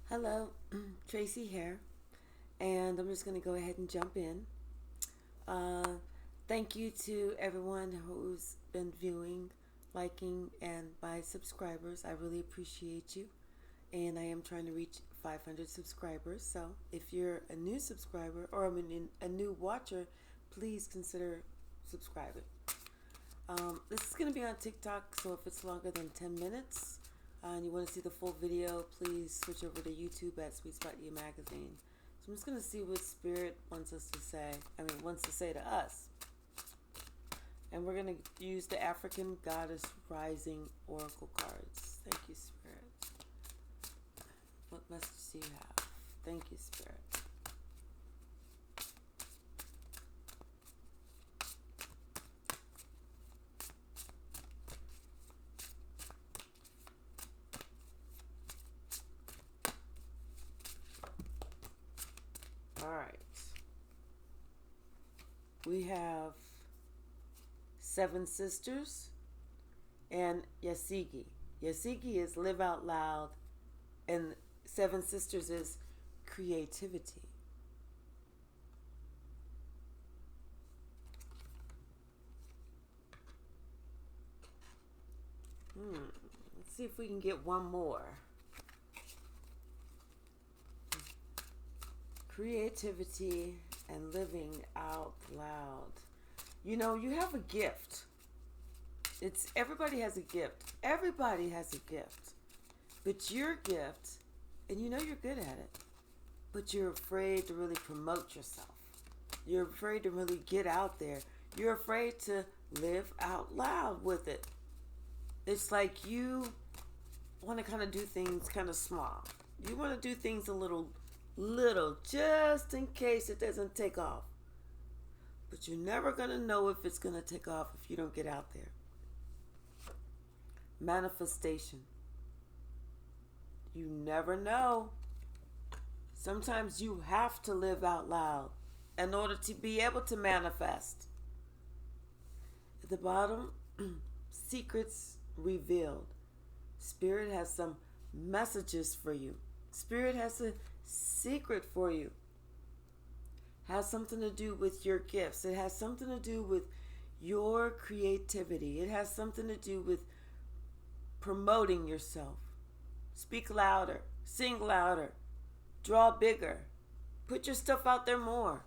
Hello, Tracy here, and I'm just going to go ahead and jump in. Uh, Thank you to everyone who's been viewing, liking, and my subscribers. I really appreciate you, and I am trying to reach 500 subscribers. So if you're a new subscriber or a new watcher, please consider subscribing. This is going to be on TikTok, so if it's longer than 10 minutes and you want to see the full video, please switch over to YouTube at Sweet Spot You Magazine. So I'm just going to see what Spirit wants to say to us. And we're going to use the African Goddess Rising Oracle cards. Thank you, Spirit. What message do you have? Thank you, Spirit. All right. We have Seven Sisters and Yasigi. Yasigi is live out loud, and Seven Sisters is creativity. Let's see if we can get one more. Creativity and living out loud. You know, you have a gift. Everybody has a gift. Everybody has a gift. But your gift, and you know you're good at it, but you're afraid to really promote yourself. You're afraid to really get out there. You're afraid to live out loud with it. It's like you want to kind of do things kind of small. You want to do things a little, just in case it doesn't take off. But you're never going to know if it's going to take off if you don't get out there. Manifestation. You never know. Sometimes you have to live out loud in order to be able to manifest. At the bottom, secrets revealed. Spirit has some messages for you. Spirit has a secret for you. Has something to do with your gifts. It has something to do with your creativity. It has something to do with promoting yourself. Speak louder. Sing louder. Draw bigger. Put your stuff out there more.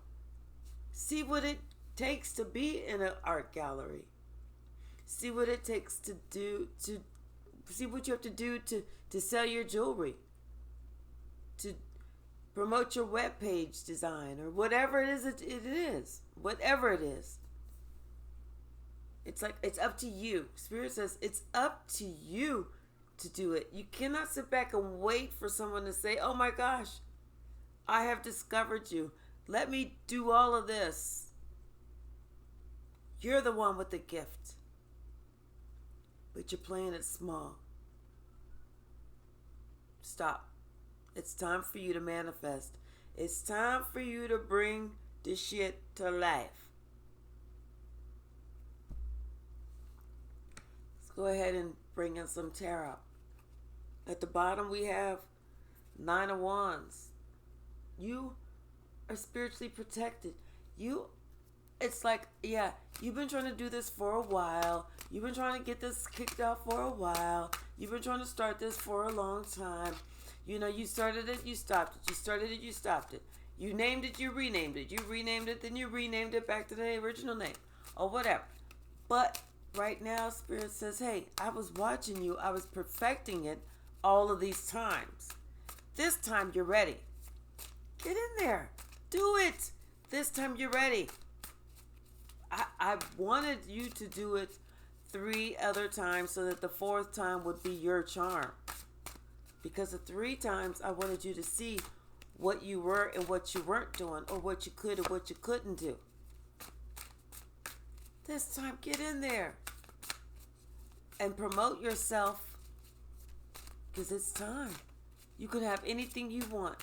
See what it takes to be in an art gallery. See what it takes to see what you have to do to sell your jewelry. To promote your web page design or whatever it is. Whatever it is. It's like it's up to you. Spirit says it's up to you to do it. You cannot sit back and wait for someone to say, "Oh my gosh, I have discovered you. Let me do all of this." You're the one with the gift. But you're playing it small. Stop. It's time for you to manifest. It's time for you to bring this shit to life. Let's go ahead and bring in some tarot. At the bottom we have 9 of Wands. You are spiritually protected. It's like, you've been trying to do this for a while. You've been trying to get this kicked off for a while. You've been trying to start this for a long time. You know, you started it, you stopped it. You started it, you stopped it. You named it, you renamed it. You renamed it, then you renamed it back to the original name. Or whatever. But right now, Spirit says, hey, I was watching you. I was perfecting it all of these times. This time you're ready. Get in there. Do it. This time you're ready. I wanted you to do it 3 other times so that the 4th time would be your charm. Because the 3 times I wanted you to see what you were and what you weren't doing, or what you could and what you couldn't do. This time, get in there and promote yourself, because it's time. You can have anything you want.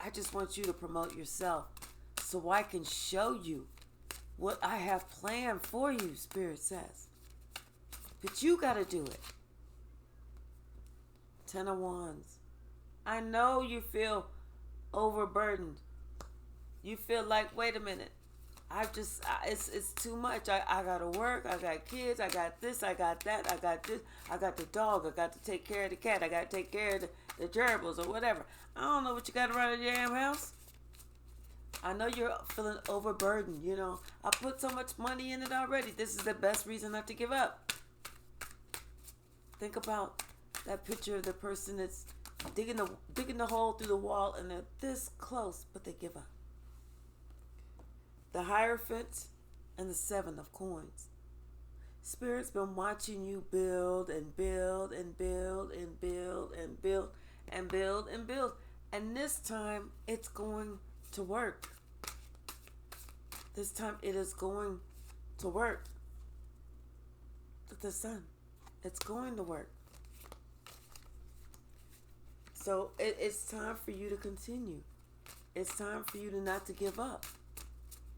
I just want you to promote yourself so I can show you what I have planned for you, Spirit says. But you got to do it. 10 of Wands. I know you feel overburdened. You feel like, wait a minute, it's too much. I gotta work. I got kids. I got this. I got that. I got this. I got the dog. I got to take care of the cat. I got to take care of the gerbils or whatever. I don't know what you got around your damn house. I know you're feeling overburdened. You know, I put so much money in it already. This is the best reason not to give up. Think about that picture of the person that's digging the hole through the wall, and they're this close, but they give up. The Hierophant and the Seven of Coins. Spirit's been watching you build and build and build and build and build and build and build. And this time it's going to work. This time it is going to work. With the sun. It's going to work. So it's time for you to continue. It's time for you to not to give up.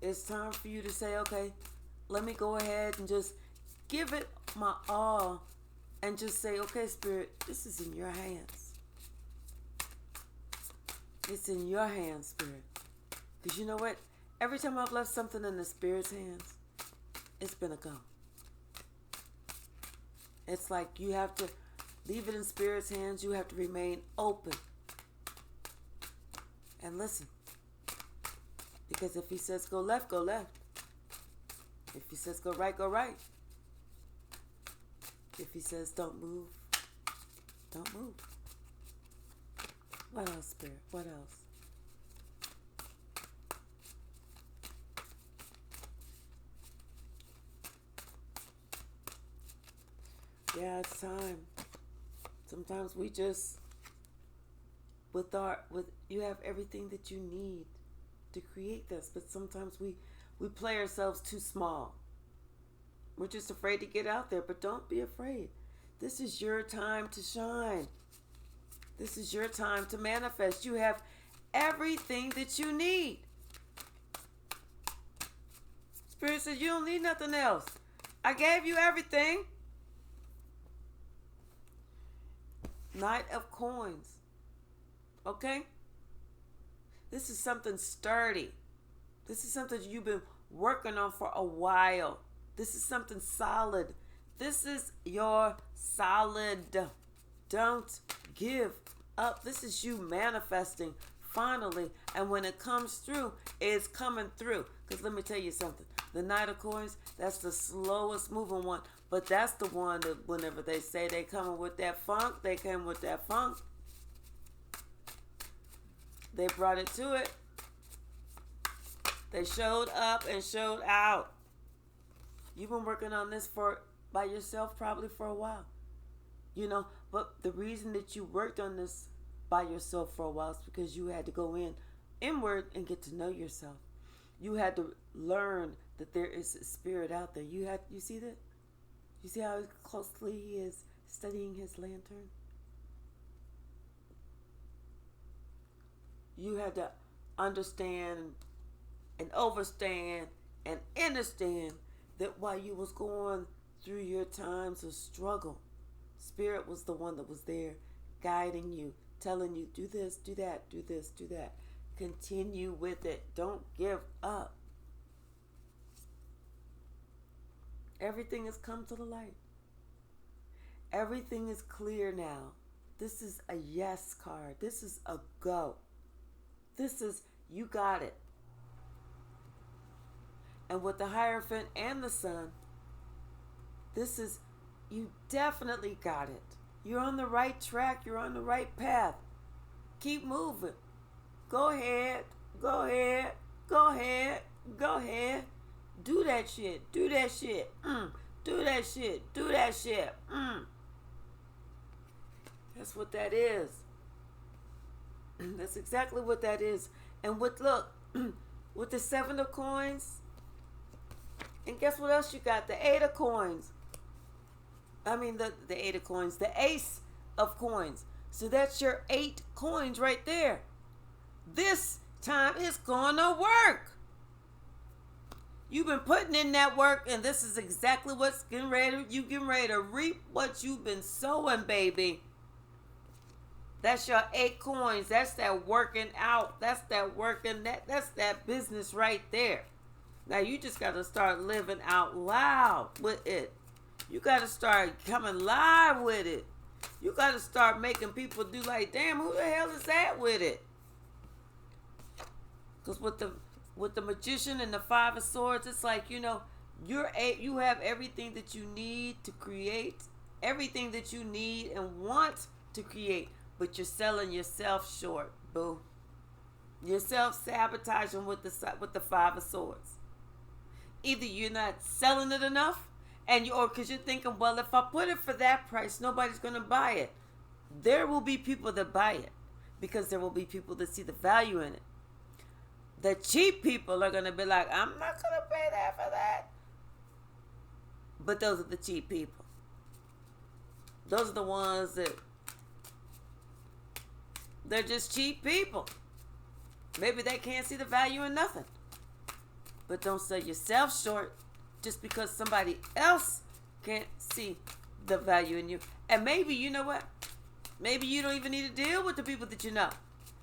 It's time for you to say, okay, let me go ahead and just give it my all and just say, okay, Spirit, this is in your hands. It's in your hands, Spirit. Because you know what? Every time I've left something in the Spirit's hands, it's been a go. It's like you have to leave it in Spirit's hands. You have to remain open. And listen. Because if he says go left, go left. If he says go right, go right. If he says don't move, don't move. What else, Spirit? What else? Yeah, it's time. Sometimes we just, you have everything that you need to create this, but sometimes we play ourselves too small. We're just afraid to get out there, but don't be afraid. This is your time to shine. This is your time to manifest. You have everything that you need. Spirit says you don't need nothing else. I gave you everything. Knight of Coins. Okay? This is something sturdy. This is something you've been working on for a while. This is something solid. This is your solid. Don't give up. This is you manifesting finally. And when it comes through, it's coming through. Because let me tell you something. The Knight of Coins, that's the slowest moving one. But that's the one that whenever they say they coming with that funk, they came with that funk. They brought it to it. They showed up and showed out. You've been working on this by yourself probably for a while. You know, but the reason that you worked on this by yourself for a while is because you had to go inward and get to know yourself. You had to learn that there is a spirit out there. You see that? You see how closely he is studying his lantern? You had to understand and overstand and understand that while you was going through your times of struggle, Spirit was the one that was there guiding you, telling you, do this, do that, do this, do that. Continue with it. Don't give up. Everything has come to the light. Everything is clear now. This is a yes card. This is a go. This is, you got it. And with the Hierophant and the Sun, this is, you definitely got it. You're on the right track. You're on the right path. Keep moving. Go ahead. Go ahead. Go ahead. Go ahead. Do that shit. Do that shit. Do that shit. Do that shit. That's what that is. That's exactly what that is. And with the Seven of Coins, and guess what else you got? The Eight of Coins. I mean the Eight of Coins. The Ace of Coins. So that's your 8 coins right there. This time it's gonna work. You've been putting in that work, and this is exactly what's getting ready. You getting ready to reap what you've been sowing, baby. That's your 8 coins. That's that working out. That's that working. That's that business right there. Now you just got to start living out loud with it. You got to start coming live with it. You got to start making people do like, damn, who the hell is that with it? Because with the magician and the 5 of swords, it's like, you have everything that you need to create, everything that you need and want to create, but you're selling yourself short, boo. You're self-sabotaging with the 5 of swords. Either you're not selling it enough, or because you're thinking, well, if I put it for that price, nobody's going to buy it. There will be people that buy it because there will be people that see the value in it. The cheap people are going to be like, I'm not going to pay that for that. But those are the cheap people. Those are the ones that, they're just cheap people. Maybe they can't see the value in nothing. But don't sell yourself short just because somebody else can't see the value in you. And maybe, you know what? Maybe you don't even need to deal with the people that you know.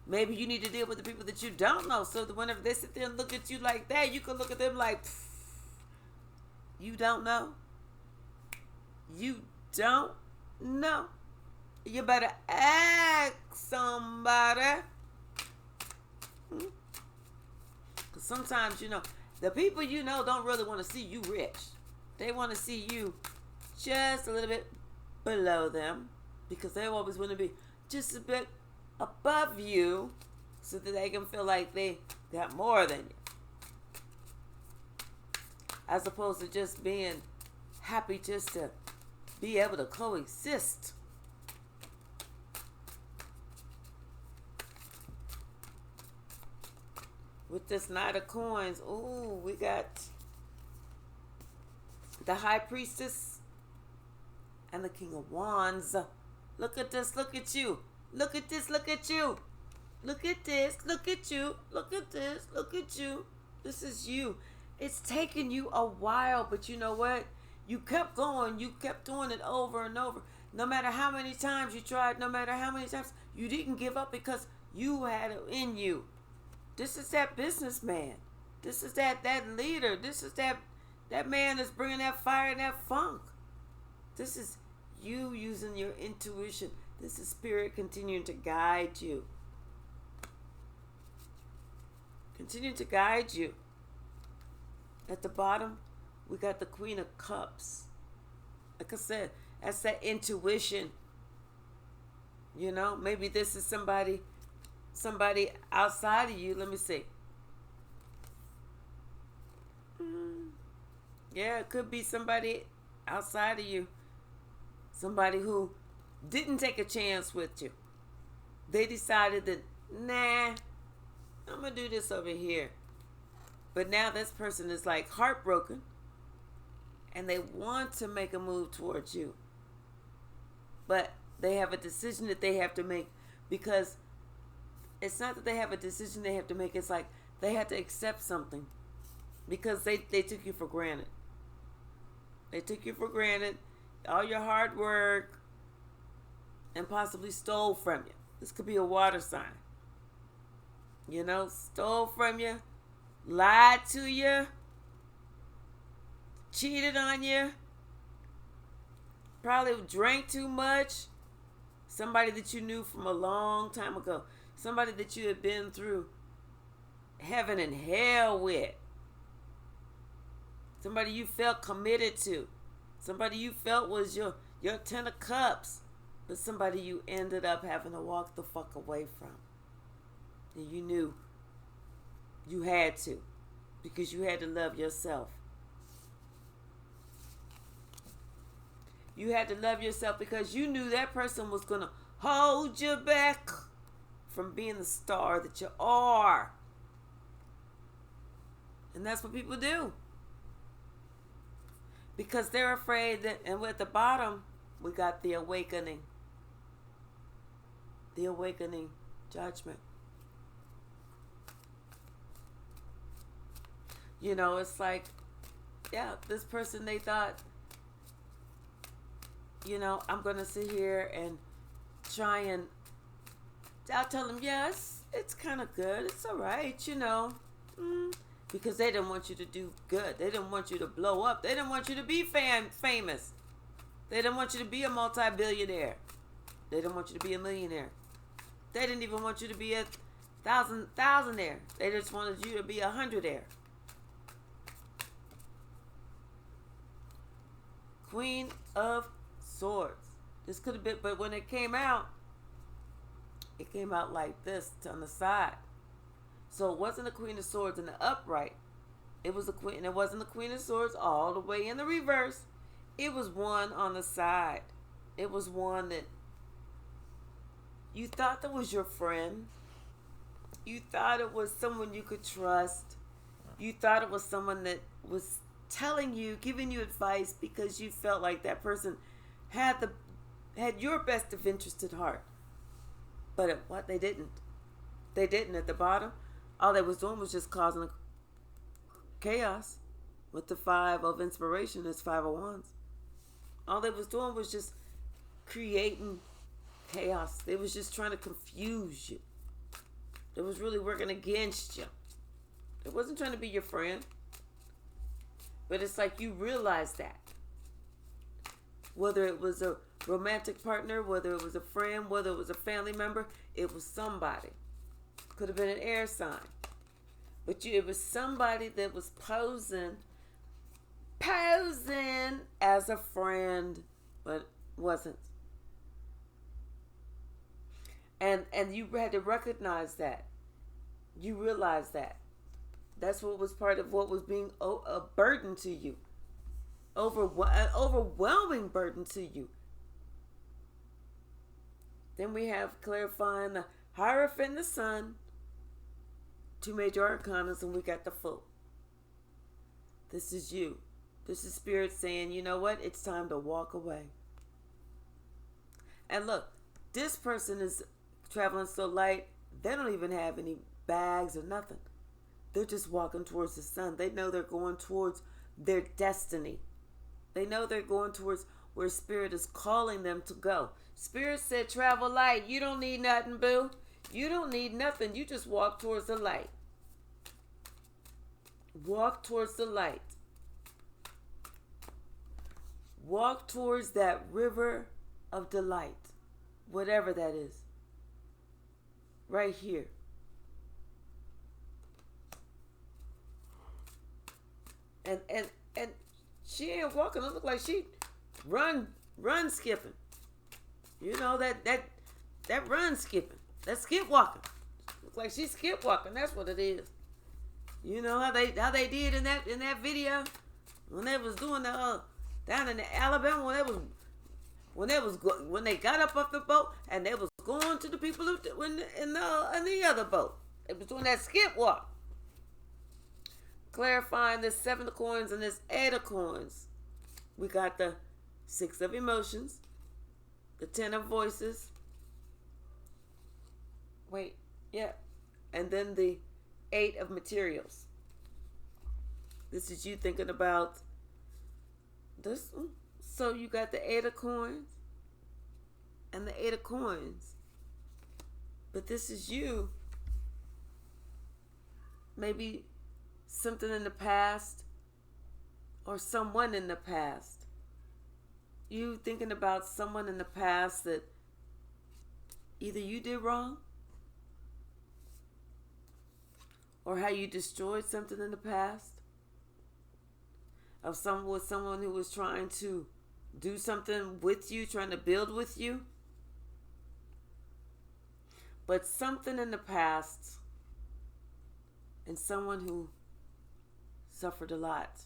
Maybe you need to deal with the people that you don't know. So that whenever they sit there and look at you like that, you can look at them like, you don't know. You don't know. You better ask somebody. Because sometimes, the people you know don't really want to see you rich. They want to see you just a little bit below them. Because they always want to be just a bit above you so that they can feel like they got more than you. As opposed to just being happy just to be able to coexist. With this Knight of Coins, ooh, we got the High Priestess and the King of Wands. Look at this, look at you. Look at this, look at you. Look at this, look at you. Look at this, look at you. This is you. It's taken you a while, but you know what? You kept going. You kept doing it over and over. No matter how many times you tried, no matter how many times, you didn't give up because you had it in you. This is that businessman. This is that leader. This is that man that's bringing that fire and that funk. This is you using your intuition. This is spirit continuing to guide you. Continue to guide you. At the bottom, we got the Queen of Cups. Like I said, that's that intuition. Maybe this is somebody outside of you. Let me see. Yeah, it could be somebody outside of you. Somebody who didn't take a chance with you. They decided that, nah, I'm going to do this over here. But now this person is like heartbroken and they want to make a move towards you. But they have a decision that they have to make, because it's not that they have a decision they have to make. It's like they have to accept something because they took you for granted. They took you for granted, all your hard work, and possibly stole from you. This could be a water sign. Stole from you, lied to you, cheated on you, probably drank too much. Somebody that you knew from a long time ago. Somebody that you had been through heaven and hell with. Somebody you felt committed to. Somebody you felt was your 10 of cups. But somebody you ended up having to walk the fuck away from. And you knew you had to. Because you had to love yourself. You had to love yourself because you knew that person was going to hold you back from being the star that you are. And that's what people do. Because they're afraid that, and at the bottom, we got the awakening. The awakening judgment. It's like, yeah, this person, they thought, I'm going to sit here and try and I'll tell them, yes, it's kind of good. It's all right, because they didn't want you to do good. They didn't want you to blow up. They didn't want you to be famous. They didn't want you to be a multi-billionaire. They didn't want you to be a millionaire. They didn't even want you to be a thousandaire. They just wanted you to be a hundredaire. Queen of Swords. This could have been, but when it came out like this on the side. So it wasn't a Queen of Swords in the upright. It was a queen, and it wasn't the Queen of Swords all the way in the reverse. It was one on the side. It was one that you thought that was your friend. You thought it was someone you could trust. You thought it was someone that was telling you, giving you advice because you felt like that person had your best of interest at heart. But what they didn't. They didn't. At the bottom, all they was doing was just causing chaos. With the 5 of inspiration, it's 5 of wands. All they was doing was just creating chaos. They was just trying to confuse you. They was really working against you. It wasn't trying to be your friend. But it's like you realize that. Whether it was a romantic partner, whether it was a friend, whether it was a family member, it was somebody. Could have been an air sign. But it was somebody that was posing as a friend, but wasn't. And you had to recognize that. You realized that. That's what was part of what was being a burden to you. An overwhelming burden to you. Then we have clarifying the Hierophant and the Sun. 2 major arcanas, and we got the Fool. This is you. This is Spirit saying, you know what? It's time to walk away. And look, this person is traveling so light, they don't even have any bags or nothing. They're just walking towards the sun. They know they're going towards their destiny. They know they're going towards where Spirit is calling them to go. Spirit said, travel light. You don't need nothing, boo. You don't need nothing. You just walk towards the light. Walk towards the light. Walk towards that river of delight. Whatever that is. Right here. And she ain't walking. It look like she run skipping. You know that run skipping. That skip walking. Looks like she's skip walking. That's what it is. You know how they did in that video when they was doing the down in Alabama when they got up off the boat and they was going to the people who in the other boat. They was doing that skip walk. Clarifying this 7 of coins and this 8 of coins. We got the 6 of emotions, the 10 of voices. And then the 8 of materials. This is you thinking about this. So you got the 8 of coins and the 8 of coins. But this is you. Maybe something in the past or someone in the past. You thinking about someone in the past that either you did wrong or how you destroyed something in the past of someone who was trying to do something with you, trying to build with you. But something in the past and someone who suffered a lot.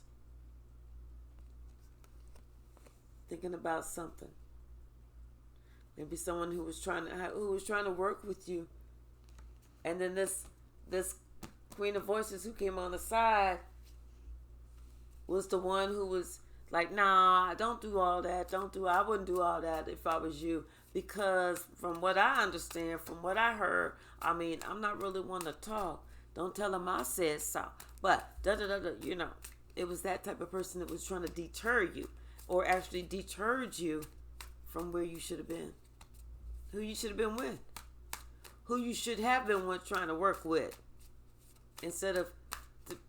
Thinking about something. Maybe someone who was trying to work with you. And then this Queen of Voices who came on the side was the one who was like, nah, don't do all that. I wouldn't do all that if I was you. Because from what I understand, from what I heard, I mean, I'm not really one to talk. Don't tell them I said so. But, it was that type of person that was trying to deter you. Or actually deterred you from where you should have been. Who you should have been with. who you should have been trying to work with instead of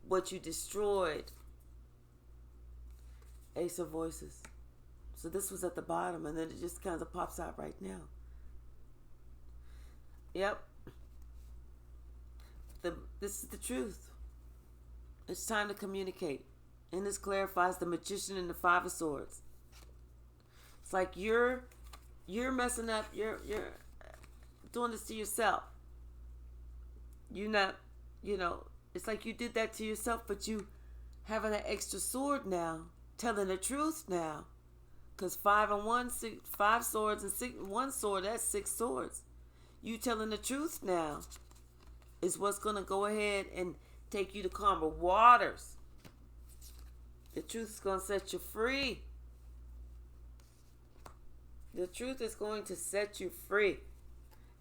what you destroyed. Ace of Voices. So this was at the bottom, and then it just kind of pops out right now. Yep. This is the truth. It's time to communicate. And this clarifies the Magician and the Five of Swords. It's like you're messing up. You're doing this to yourself. You're not, it's like you did that to yourself, but you having an extra sword now, telling the truth now. Because 5 and 1, 5 swords and 1 sword, that's 6 swords. You telling the truth now is what's going to go ahead and take you to calmer waters. The truth is going to set you free. The truth is going to set you free.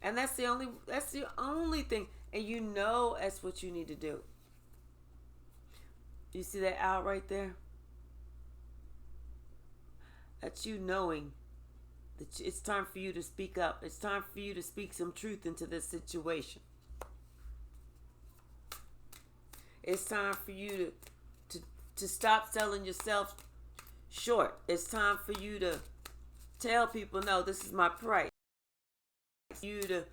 And that's the only thing. And that's what you need to do. You see that owl right there? That's you knowing that it's time for you to speak up. It's time for you to speak some truth into this situation. It's time for you to stop selling yourself short. It's time for you to tell people, no, this is my price. You to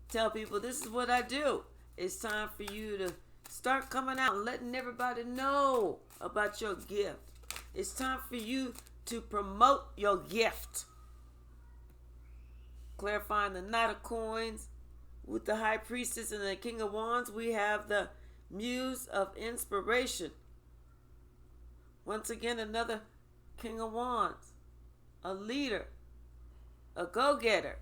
tell people, this is what I do. It's time for you to start coming out and letting everybody know about your gift. It's time for you to promote your gift. Clarifying the Knight of Coins with the High Priestess and the King of Wands, we have the Muse of Inspiration. Once again, another King of Wands, a leader, a go-getter.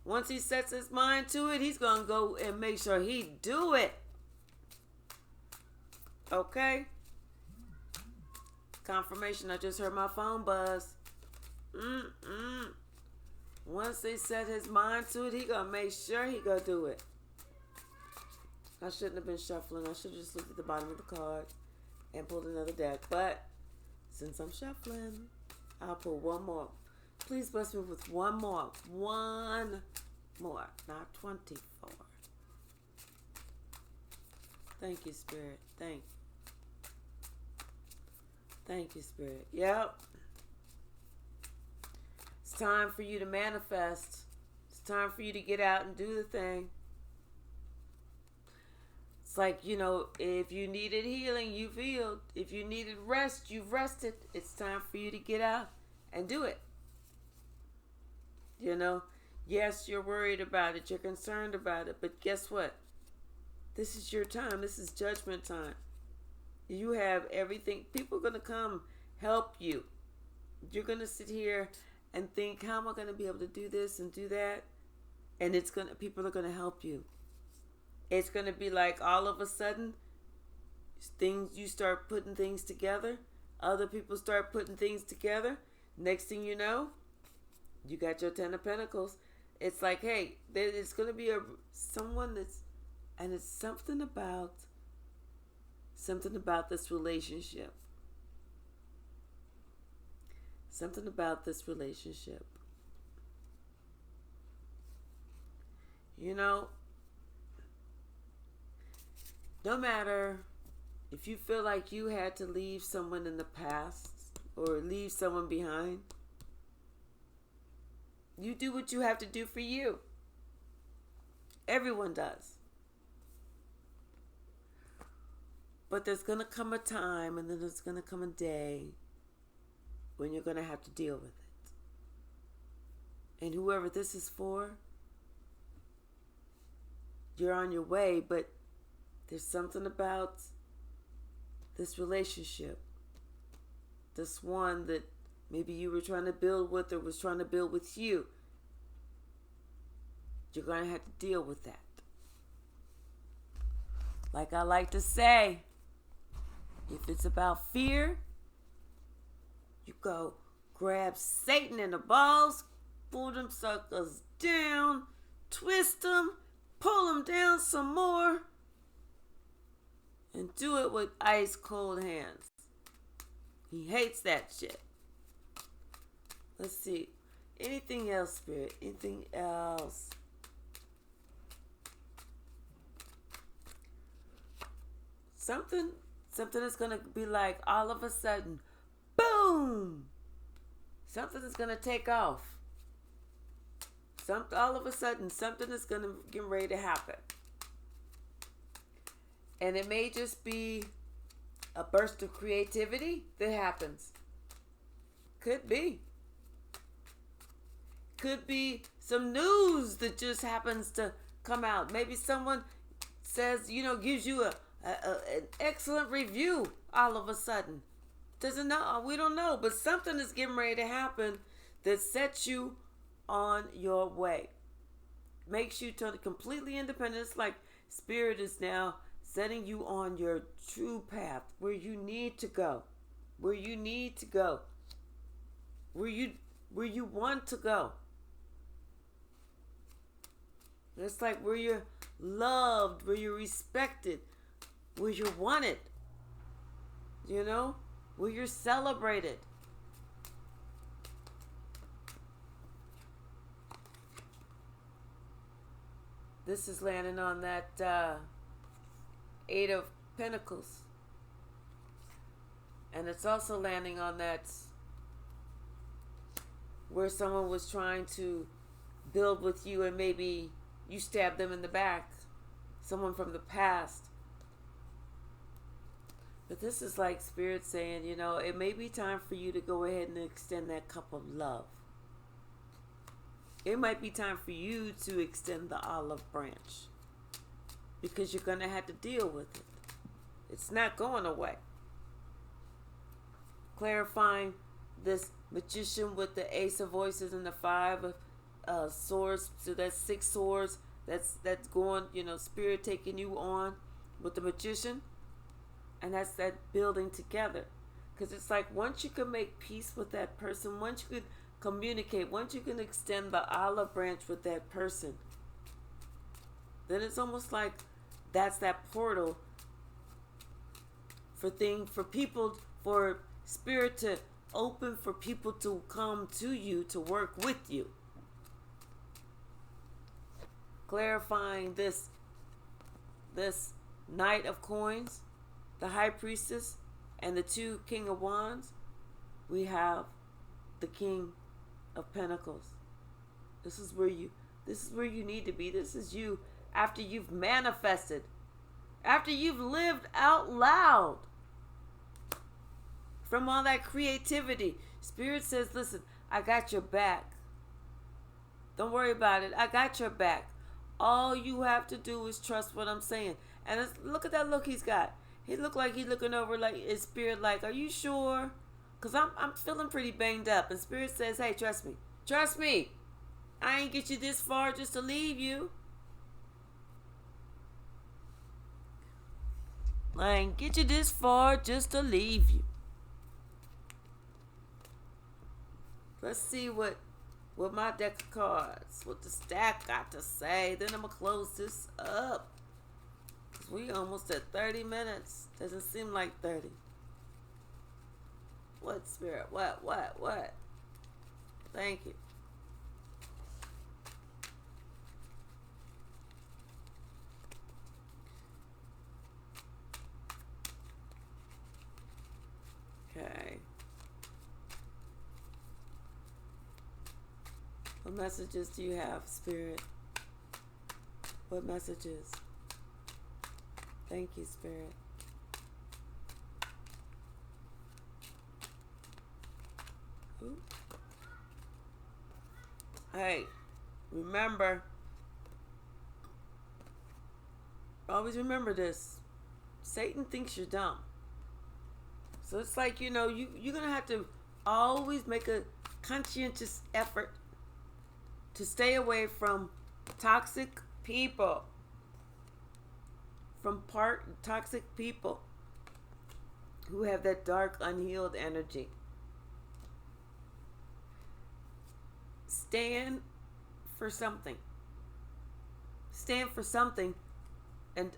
Once he sets his mind to it, he's going to go and make sure he do it. Okay? Confirmation, I just heard my phone buzz. Once he set his mind to it, he going to make sure he going to do it. I shouldn't have been shuffling. I should have just looked at the bottom of the card and pulled another deck. But since I'm shuffling, I'll pull one more. Please bless me with one more. One more. Not 24. Thank you, Spirit. Thank you, Spirit. Yep. It's time for you to manifest. It's time for you to get out and do the thing. It's like, if you needed healing, you've healed. If you needed rest, you've rested. It's time for you to get out and do it. Yes, you're worried about it. You're concerned about it. But guess what? This is your time. This is judgment time. You have everything. People are going to come help you. You're going to sit here and think, how am I going to be able to do this and do that? And people are going to help you. It's going to be like all of a sudden, you start putting things together. Other people start putting things together. Next thing you know, you got your 10 of Pentacles. It's like, hey, it's going to be someone and it's something about this relationship. Something about this relationship. No matter if you feel like you had to leave someone in the past or leave someone behind, you do what you have to do for you. Everyone does. But there's going to come a time, and then there's going to come a day when you're going to have to deal with it. And whoever this is for, you're on your way, but there's something about this relationship, this one that maybe you were trying to build with or was trying to build with you. You're going to have to deal with that. Like I like to say, if it's about fear, you go grab Satan in the balls, pull them suckers down, twist them, pull them down some more, and do it with ice cold hands. He hates that shit. Let's see. Anything else, Spirit? Anything else? something is going to be like all of a sudden, boom, something is going to take off. All of a sudden, something is going to get ready to happen. And it may just be a burst of creativity that happens. Could be. Could be some news that just happens to come out. Maybe someone says, gives you an excellent review all of a sudden. Doesn't know. We don't know. But something is getting ready to happen that sets you on your way. Makes you totally completely independent. It's like Spirit is now setting you on your true path, where you need to go. Where you need to go. Where you want to go. It's like where you're loved, where you're respected, where you're wanted. Where you're celebrated. This is landing on that Eight of Pentacles. And it's also landing on that where someone was trying to build with you and maybe you stabbed them in the back. Someone from the past. But this is like Spirit saying, it may be time for you to go ahead and extend that cup of love. It might be time for you to extend the olive branch. Because you're going to have to deal with it. It's not going away. Clarifying this Magician with the Ace of Voices and the Five of Swords. So that's 6 swords. That's going, Spirit taking you on with the Magician. And that's that building together. Because it's like once you can make peace with that person, once you can communicate, once you can extend the olive branch with that person, then it's almost like that's that portal for people, for Spirit to open, for people to come to you, to work with you. Clarifying this Knight of Coins, the High Priestess, and the 2 King of Wands, we have the King of Pentacles. This is where you need to be. This is you after you've manifested, after you've lived out loud from all that creativity. Spirit says, listen, I got your back. Don't worry about it. I got your back. All you have to do is trust what I'm saying. And look at that look he's got. He looked like he's looking over like his Spirit, like, are you sure? Because I'm feeling pretty banged up. And Spirit says, hey, trust me. Trust me. I ain't get you this far just to leave you. I ain't get you this far just to leave you. Let's see what my deck of cards, what the stack got to say. Then I'm going to close this up. Because we almost at 30 minutes. Doesn't seem like 30. What, Spirit? What? Thank you. Okay. What messages do you have, Spirit? What messages? Thank you, Spirit. Ooh. Hey, remember, always remember this. Satan thinks you're dumb. So it's like, you're going to have to always make a conscientious effort to stay away from toxic people. From toxic people who have that dark, unhealed energy. Stand for something. Stand for something and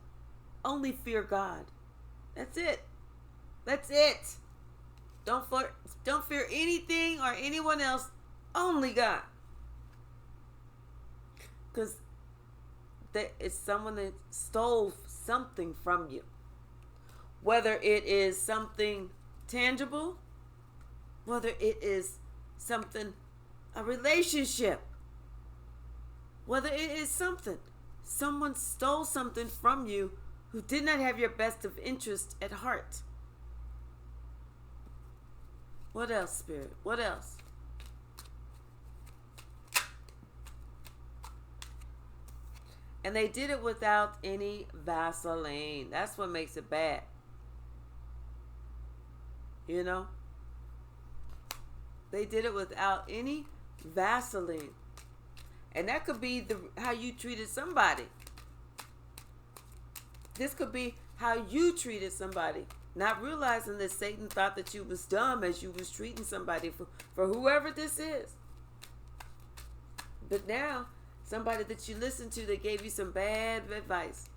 only fear God. That's it. That's it. Don't fear anything or anyone else. Only God. Because it's someone that stole something from you. Whether it is something tangible, whether it is something, a relationship, whether it is something, someone stole something from you who did not have your best of interest at heart. What else, Spirit? What else? And they did it without any Vaseline. That's what makes it bad. You know? They did it without any Vaseline. And that could be how you treated somebody. This could be how you treated somebody. Not realizing that Satan thought that you was dumb as you was treating somebody for whoever this is. But now, somebody that you listened to that gave you some bad advice.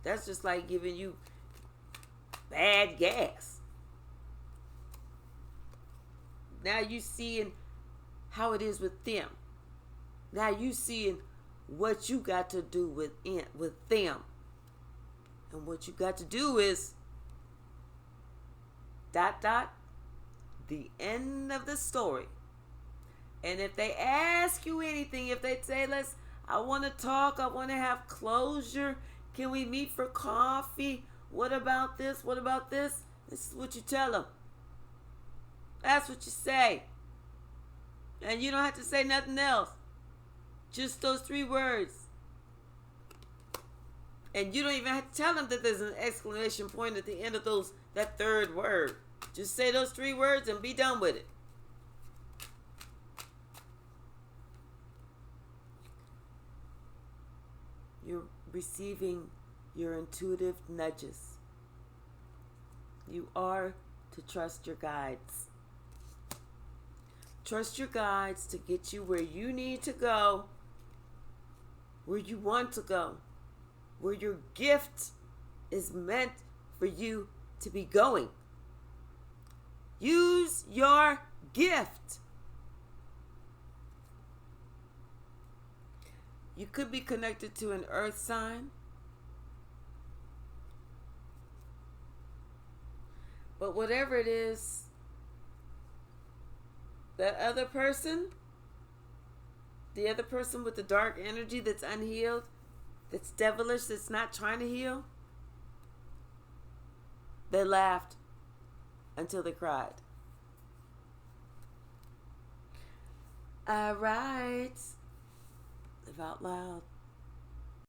That's just like giving you bad gas. Now you seeing how it is with them. Now you seeing what you got to do with them. And what you got to do is ... the end of the story. And if they ask you anything, if they say, I want to talk, I want to have closure, can we meet for coffee? What about this? What about this? This is what you tell them. That's what you say. And you don't have to say nothing else. Just those 3 words. And you don't even have to tell them that there's an exclamation point at the end of that 3rd word. Just say those 3 words and be done with it. You're receiving your intuitive nudges. You are to trust your guides. Trust your guides to get you where you need to go, where you want to go, where your gift is meant for you to be going. Use your gift. You could be connected to an earth sign. But whatever it is, that other person, the other person with the dark energy that's unhealed, that's devilish, that's not trying to heal, they laughed until they cried. All right. Live out loud.